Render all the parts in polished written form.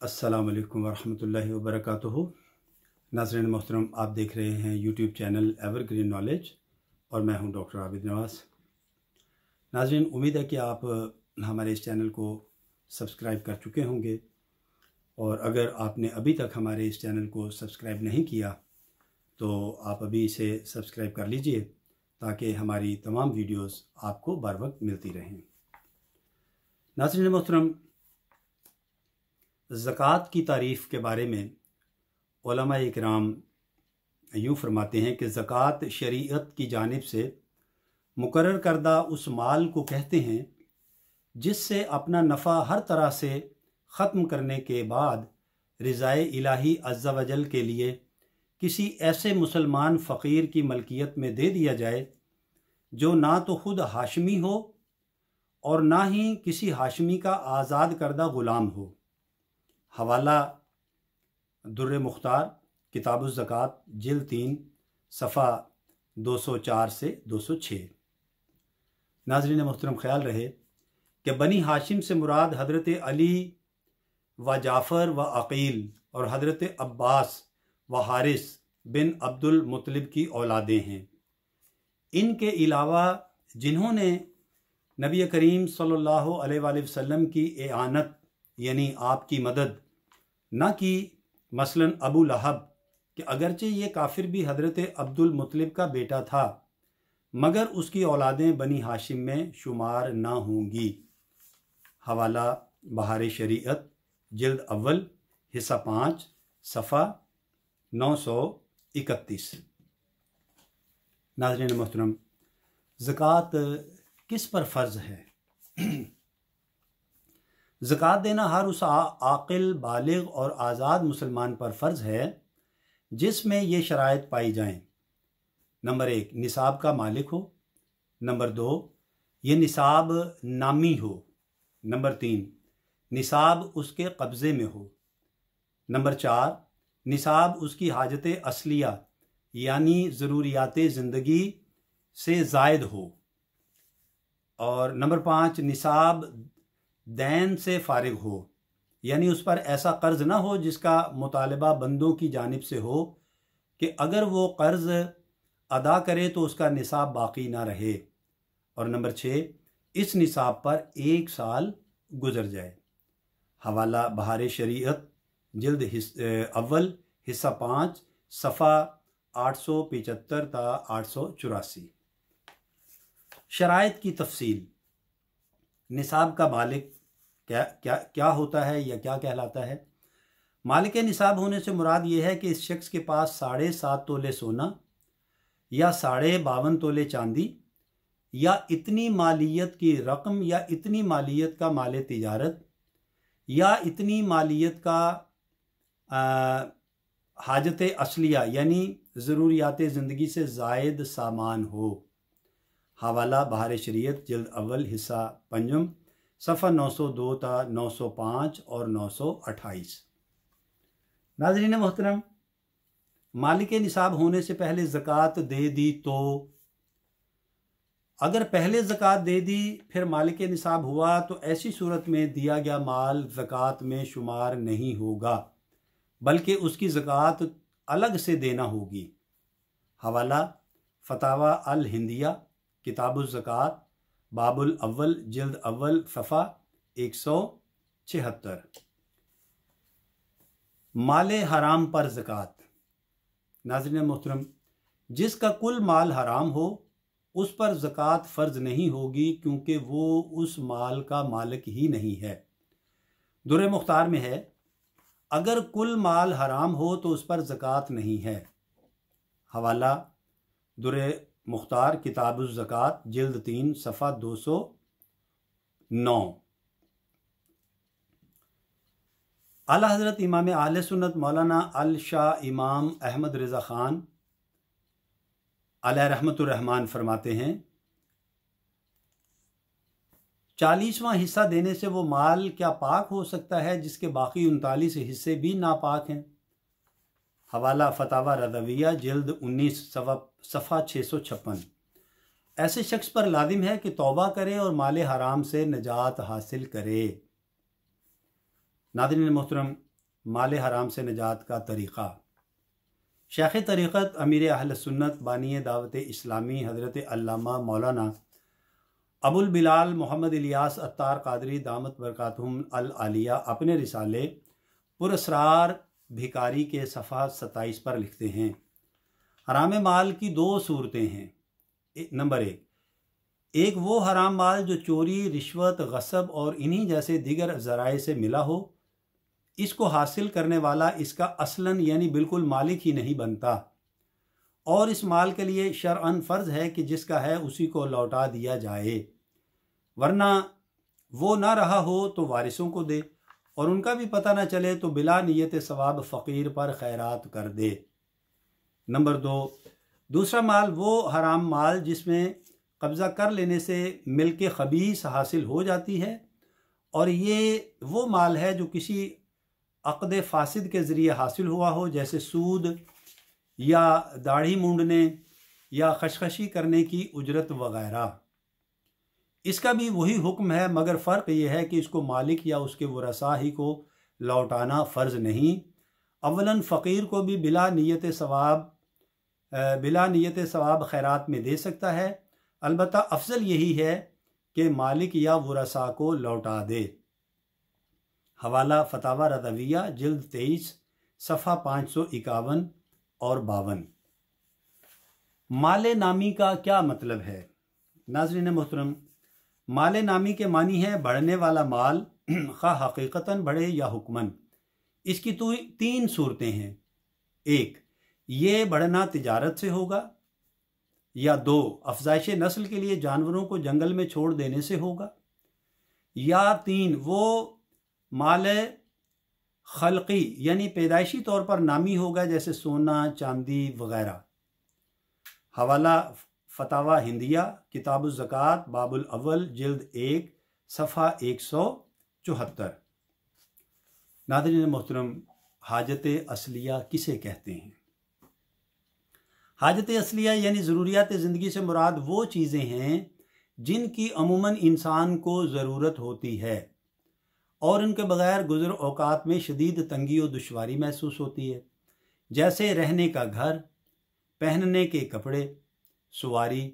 अस्सलाम वालेकुम वरहमतुल्लाहि वबरकातुहू। नाज़रीन मोहतरम, आप देख रहे हैं यूट्यूब चैनल एवरग्रीन नॉलेज और मैं हूं डॉक्टर आबिद नवाज़। नाज़रीन, उम्मीद है कि आप हमारे इस चैनल को सब्सक्राइब कर चुके होंगे, और अगर आपने अभी तक हमारे इस चैनल को सब्सक्राइब नहीं किया तो आप अभी इसे सब्सक्राइब कर लीजिए ताकि हमारी तमाम वीडियोस आपको बर वक्त मिलती रहें। नाज़रीन मोहतरम, ज़कात की तारीफ़ के बारे में उलमा इकराम यूँ फरमाते हैं कि ज़कात शरीयत की जानिब से मुकर्रर करदा उस माल को कहते हैं जिससे अपना नफ़ा हर तरह से ख़त्म करने के बाद रिज़ाए इलाही अज़्ज़ा वजल के लिए किसी ऐसे मुसलमान फ़कीर की मलकियत में दे दिया जाए जो ना तो ख़ुद हाशमी हो और ना ही किसी हाशमी का आज़ाद करदा ग़ुलाम हो। हवाला दुर्र मुख्तार, किताबुज़ ज़कात, जिल्द 3, सफ़ा 204 से 206। नाज़रीन मोहतरम, ख्याल रहे कि बनी हाशिम से मुराद हज़रत अली व जाफ़र व अक़ील और हज़रत अब्बास व हारिस बिन अब्दुल मुत्तलिब की औलादें हैं। इनके अलावा जिन्होंने नबी करीम सल्लल्लाहु अलैहि वसल्लम की एआनत यानी आपकी मदद न की, मसलन अबू लहब कि अगरचे ये काफिर भी हज़रत अब्दुल मुत्तलिब का बेटा था मगर उसकी औलादें बनी हाशिम में शुमार ना होंगी। हवाला बहार शरीयत, जिल्द अव्वल, हिस्सा 5, सफ़ा 931। नाज़रीन मोहतरम, ज़कात किस पर फ़र्ज़ है? ज़कात देना हर उस आक़िल, बालिग और आज़ाद मुसलमान पर फ़र्ज़ है जिसमें ये शराइत पाई जाएं। नंबर 1, निसाब का मालिक हो। नंबर 2, ये निसाब नामी हो। नंबर 3, निसाब उसके कब्ज़े में हो। नंबर 4, निसाब उसकी हाजत असलिया यानी ज़रूरियात ज़िंदगी से ज़ायद हो। और नंबर 5, निसाब दैन से फारिग हो यानी उस पर ऐसा कर्ज ना हो जिसका मुतालबा बंदों की जानिब से हो कि अगर वो कर्ज अदा करे तो उसका निसाब बाकी ना रहे। और नंबर 6, इस निसाब पर 1 साल गुजर जाए। हवाला बहार शरीयत, जिल्द अव्वल, हिस्सा 5, सफ़ा 875 ता 884। शराइत की तफसील। निसाब का मालिक क्या होता है या क्या कहलाता है? मालिक निसाब होने से मुराद ये है कि इस शख्स के पास 7.5 तोले सोना या 52.5 तोले चांदी या इतनी मालियत की रकम या इतनी मालियत का माल तिजारत या इतनी मालियत का हाजत असलिया यानी ज़रूरियात ज़िंदगी से ज़ायद सामान हो। हवाला बहार शरीयत, जिल्द अव्वल, हिस्सा 5, सफ़ा 902 ता 905 और 928। नाज़रीन मोहतरम, मालिक निसाब होने से पहले ज़कात दे दी तो अगर पहले ज़कात दे दी फिर मालिक निसाब हुआ तो ऐसी सूरत में दिया गया माल ज़कात में शुमार नहीं होगा बल्कि उसकी ज़कात अलग से देना होगी। हवाला फतावा अल हिंदिया, किताबुज़ ज़कात, बाबुल अव्वल, जिल्द अव्वल, सफ़ा 176। माले हराम पर ज़कात। नाज़रीन मोहतरम, जिसका कुल माल हराम हो उस पर ज़कात फ़र्ज़ नहीं होगी क्योंकि वो उस माल का मालिक ही नहीं है। दुर्र मुख्तार में है, अगर कुल माल हराम हो तो उस पर ज़कात नहीं है। हवाला दुर्र मुख्तार, किताबुज़ ज़कात, जिल्द 3, सफ़ा 209। आला हज़रत इमाम आहले सुन्नत मौलाना अल शाह इमाम अहमद रज़ा ख़ान अलैह रहमतुर रहमान फरमाते हैं, 40वां हिस्सा देने से वो माल क्या पाक हो सकता है जिसके बाकी 39 हिस्से भी नापाक हैं। हवाला फतावा रज़विया, जिल्द 19, सफ़ा 656। ऐसे शख्स पर लाजिम है कि तौबा करे और माले हराम से निजात हासिल करे। नाज़रीन मोहतरम, माल हराम से निजात का तरीक़ा। शेख तरीक़त अमीर अहल सुन्नत बानी दावत इस्लामी हज़रत अल्लामा मौलाना अबुल बिलाल मोहम्मद इलियास अत्तार कादरी दामत बरकातुहुम अल आलिया अपने रिसाले पुरस्रार भिकारी के सफ़ा 27 पर लिखते हैं, हराम माल की दो सूरतें हैं। नंबर एक वो हराम माल जो चोरी, रिश्वत, गसब और इन्हीं जैसे दीगर ज़राए से मिला हो। इसको हासिल करने वाला इसका असलन यानी बिल्कुल मालिक ही नहीं बनता और इस माल के लिए शरअन फ़र्ज़ है कि जिसका है उसी को लौटा दिया जाए, वरना वो ना रहा हो तो वारिसों को दे और उनका भी पता ना चले तो बिला नियत सवाब फ़कीर पर खैरात कर दे। नंबर दूसरा माल वो हराम माल जिसमें कब्ज़ा कर लेने से मिल्क खबीस हासिल हो जाती है और ये वो माल है जो किसी अक़द फासिद के ज़रिए हासिल हुआ हो, जैसे सूद या दाढ़ी मूंडने या खशखशी करने की उजरत वगैरह। इसका भी वही हुक्म है, मगर फ़र्क यह है कि इसको मालिक या उसके वरसा ही को लौटाना फ़र्ज़ नहीं। अव्वलन फ़कीर को भी बिला नियत सवाब खैरात में दे सकता है, अलबत्ता अफजल यही है कि मालिक या वरसा को लौटा दे। हवाला फतावा रज़विया जिल्द 23 सफ़ा 551 और 52। माले नामी का क्या मतलब है? नाज़रीन मोहतरम, माले नामी के मानी है बढ़ने वाला माल, खा हकीकतन बढ़े या हुक्मन। इसकी तो 3 सूरतें हैं। 1, ये बढ़ना तिजारत से होगा, या 2, अफजाइश नस्ल के लिए जानवरों को जंगल में छोड़ देने से होगा, या 3, वो माल खल्की यानी पैदाइशी तौर पर नामी होगा, जैसे सोना, चांदी वगैरह। हवाला फतावा हिंदिया किताबुल ज़कात बाबुल अव्वल जिल्द 1 सफ़ा 174। नाज़रीन मोहतरम, हाजत असलिया किसे कहते हैं? हाजत असलिया यानी ज़रूरियात ज़िंदगी से मुराद वो चीज़ें हैं जिनकी अमूमन इंसान को ज़रूरत होती है और उनके बग़ैर गुज़र औक़ात में शदीद तंगी और दुश्वारी महसूस होती है, जैसे रहने का घर, पहनने के कपड़े, सवारी,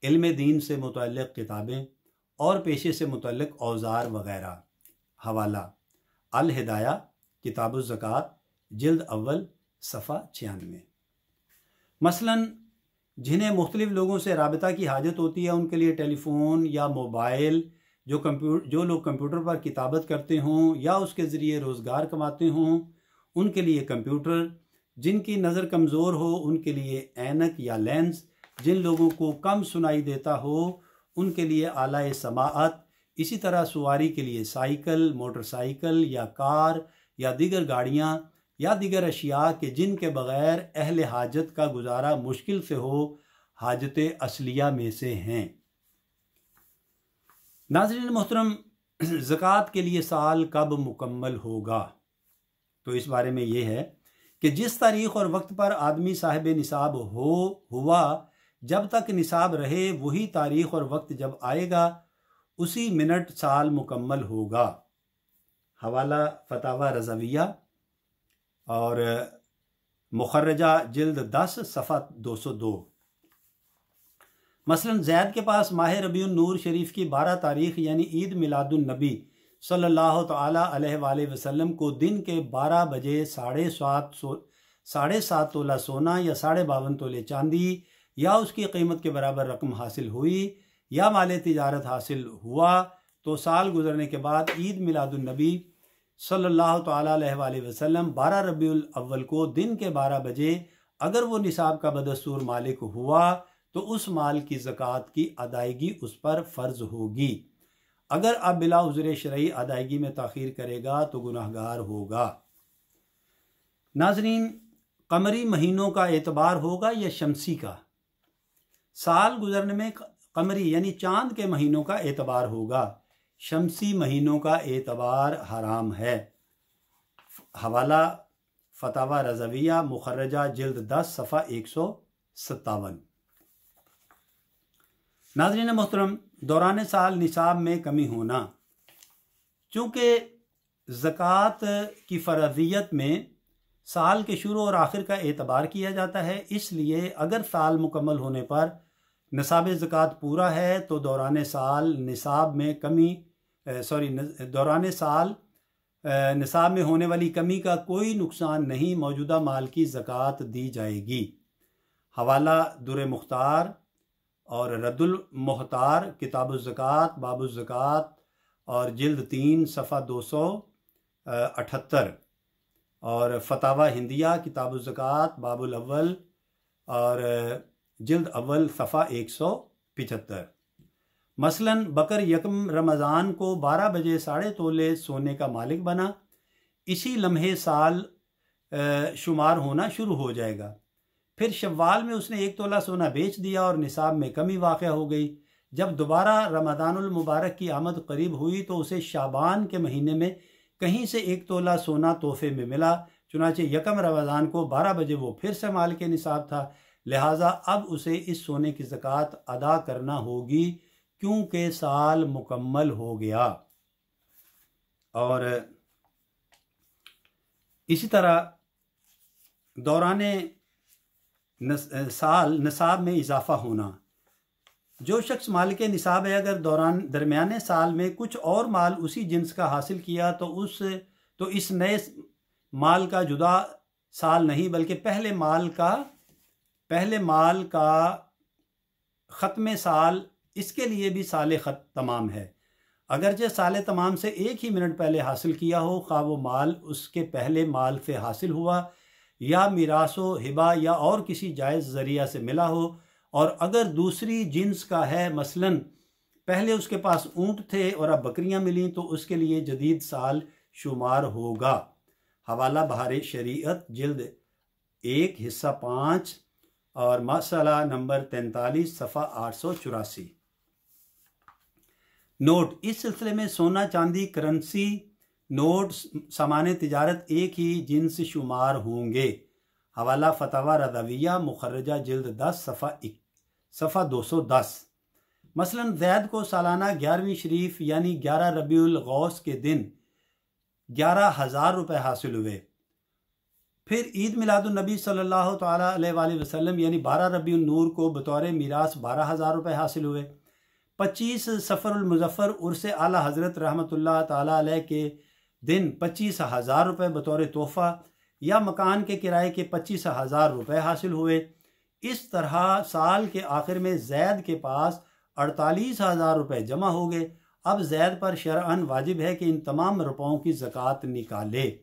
इल्म दीन से मुतल्लिक़ किताबें और पेशे से मुतल्लिक़ औज़ार वग़ैरह। हवाला अल हिदाया किताबुल ज़कात जिल्द अव्वल सफ़ा 96। मसलन जिन्हें मुख्तलिफ़ लोगों से राबता की हाजत होती है, उनके लिए टेलीफ़ोन या मोबाइल, जो लोग कंप्यूटर पर किताबत करते हों या उसके ज़रिए रोज़गार कमाते हों उनके लिए कंप्यूटर, जिनकी नज़र कमज़ोर हो उनके लिए ऐनक या लेंस, जिन लोगों को कम सुनाई देता हो उनके लिए आला समाअत, इसी तरह सवारी के लिए साइकिल, मोटरसाइकिल या कार या दीगर गाड़ियाँ या दीगर अशिया के जिनके बग़ैर अहले हाजत का गुजारा मुश्किल से हो, हाजत असलिया में से हैं। नाज़रीन मोहतरम, ज़कात के लिए साल कब मुकम्मल होगा? तो इस बारे में ये है कि जिस तारीख़ और वक्त पर आदमी साहिब निसाब हुआ, जब तक निसाब रहे वही तारीख़ और वक्त जब आएगा उसी मिनट साल मुकम्मल होगा। हवाला फतावा रज़विया और मुखर्रजा जिल्द 10 सफ़ा 202। मसलन ज़ैद के पास माह रबीउन नूर शरीफ की 12 तारीख़ यानी ईद मिलादुन नबी सल्लल्लाहु तआला अलैहि वसल्लम को दिन के 12 बजे 7.5 तोला सोना या 52.5 तोले चांदी या उसकी कीमत के बराबर रकम हासिल हुई या माल तिजारत हासिल हुआ, तो साल गुजरने के बाद ईद मिलादुन नबी सल्लल्लाहु तआला अलैहि वसल्लम 12 रबीउल अव्वल को दिन के 12 बजे अगर वो निसाब का बदस्तूर मालिक हुआ तो उस माल की ज़कात की अदायगी उस पर फ़र्ज़ होगी। अगर अब बिला उज़्र शरई अदायगी में ताख़ीर करेगा तो गुनाहगार होगा। नाज़रीन, कमरी महीनों का एतबार होगा या शमसी का? साल गुजरने में कमरी यानी चांद के महीनों का एतबार होगा, शमसी महीनों का एतबार हराम है। हवाला फतावा रज़विया मुखर्रजा जिल्द 10 सफ़ा 157। नाज़रीन मोहतरम, दौरान साल निसाब में कमी होना, चूँकि ज़कात की फ़र्ज़ियत में साल के शुरू और आखिर का एतबार किया जाता है। इसलिए अगर साल मुकम्मल होने पर निसाब ज़कात पूरा है तो दौरान साल निसाब में निसाब में होने वाली कमी का कोई नुकसान नहीं, मौजूदा माल की ज़कात दी जाएगी। हवाला दुर मुख्तार और रद्दुल मुख्तार, किताबुल ज़कात, बाबुल ज़कात और जिल्द 3 सफ़ा 278 और फतावा हिंदिया, किताबुल ज़कात, बाबुल अव्वल और जिल्द अव्वल सफ़ा 175। मसलन बकर यकम रमज़ान को 12 बजे 1.5 तोले सोने का मालिक बना, इसी लम्हे साल शुमार होना शुरू हो जाएगा। फिर शव्वाल में उसने 1 तोला सोना बेच दिया और निसाब में कमी वाक़या हो गई। जब दोबारा रमज़ानुल मुबारक की आमद करीब हुई तो उसे शाबान के महीने में कहीं से 1 तोला सोना तोहफे में मिला। चुनाचे यकम रमज़ान को 12 बजे वो फिर से माल के निसाब था, लिहाजा अब उसे इस सोने की ज़कात अदा करना होगी क्योंकि साल मुकम्मल हो गया। और इसी तरह दौराने साल निसाब में इजाफा होना। जो शख्स माल के निसाब है अगर दरमियाने साल में कुछ और माल उसी जिन्स का हासिल किया तो इस नए माल का जुदा साल नहीं बल्कि पहले माल का ख़त्म साल, इसके लिए भी साल तमाम है। अगरचे साल तमाम से 1 ही मिनट पहले हासिल किया हो, खा वो माल उसके पहले माल से हासिल हुआ या मिरासो हिबा या और किसी जायज़ ज़रिया से मिला हो, और अगर दूसरी जिन्स का है, मसलन पहले उसके पास ऊँट थे और अब बकरियां मिली, तो उसके लिए जदीद साल शुमार होगा। हवाला बहार शरीयत जिल्द 1 हिस्सा 5 और मसला नंबर 43 सफ़ा 884। नोट, इस सिलसिले में सोना, चांदी, करेंसी नोट, सामान तिजारत एक ही जिन्स शुमार होंगे। हवाला फतावा रज़ाविया मुखर्रजा जिल्द 10 सफ़ा 210। मसलन ज़ैद को सालाना 11वीं शरीफ यानी 11 रबीउल गौस के दिन 11,000 रुपये हासिल हुए। फिर ईद मिलादुन्नबी सल्लल्लाहु तआला अलैहि वसल्लम यानी 12 रबीउल नूर को बतौर मीरास 12,000 रुपये हासिल हुए। 25 सफ़रुल मुज़फ़्फ़र उर्स आला हज़रत रहमतुल्लाह ताला अलैह के दिन 25,000 रुपये बतौर तोहफ़ा या मकान के किराए के 25,000 रुपये हासिल हुए। इस तरह साल के आखिर में जैद के पास 48,000 रुपये जमा हो गए। अब जैद पर शरअन वाजिब है कि इन तमाम रुपयों की ज़कात निकाले।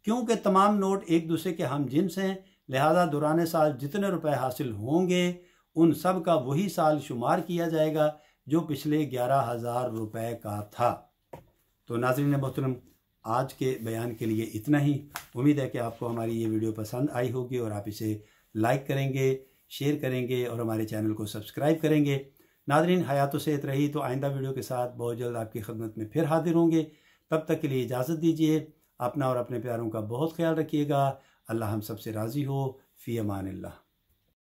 क्योंकि तमाम नोट एक दूसरे के हम जिन्स हैं, लिहाजा दौरान साल जितने रुपए हासिल होंगे उन सब का वही साल शुमार किया जाएगा जो पिछले 11,000 रुपये का था। तो नाज़रीन मोहतरम, आज के बयान के लिए इतना ही। उम्मीद है कि आपको हमारी ये वीडियो पसंद आई होगी और आप इसे लाइक करेंगे, शेयर करेंगे और हमारे चैनल को सब्सक्राइब करेंगे। नाज़रीन, हयात सेहत रही तो आइंदा वीडियो के साथ बहुत जल्द आपकी खिदमत में फिर हाजिर होंगे। तब तक के लिए इजाज़त दीजिए। अपना और अपने प्यारों का बहुत ख्याल रखिएगा। अल्लाह हम सब से राज़ी हो। फ़ी अमानिल्लाह।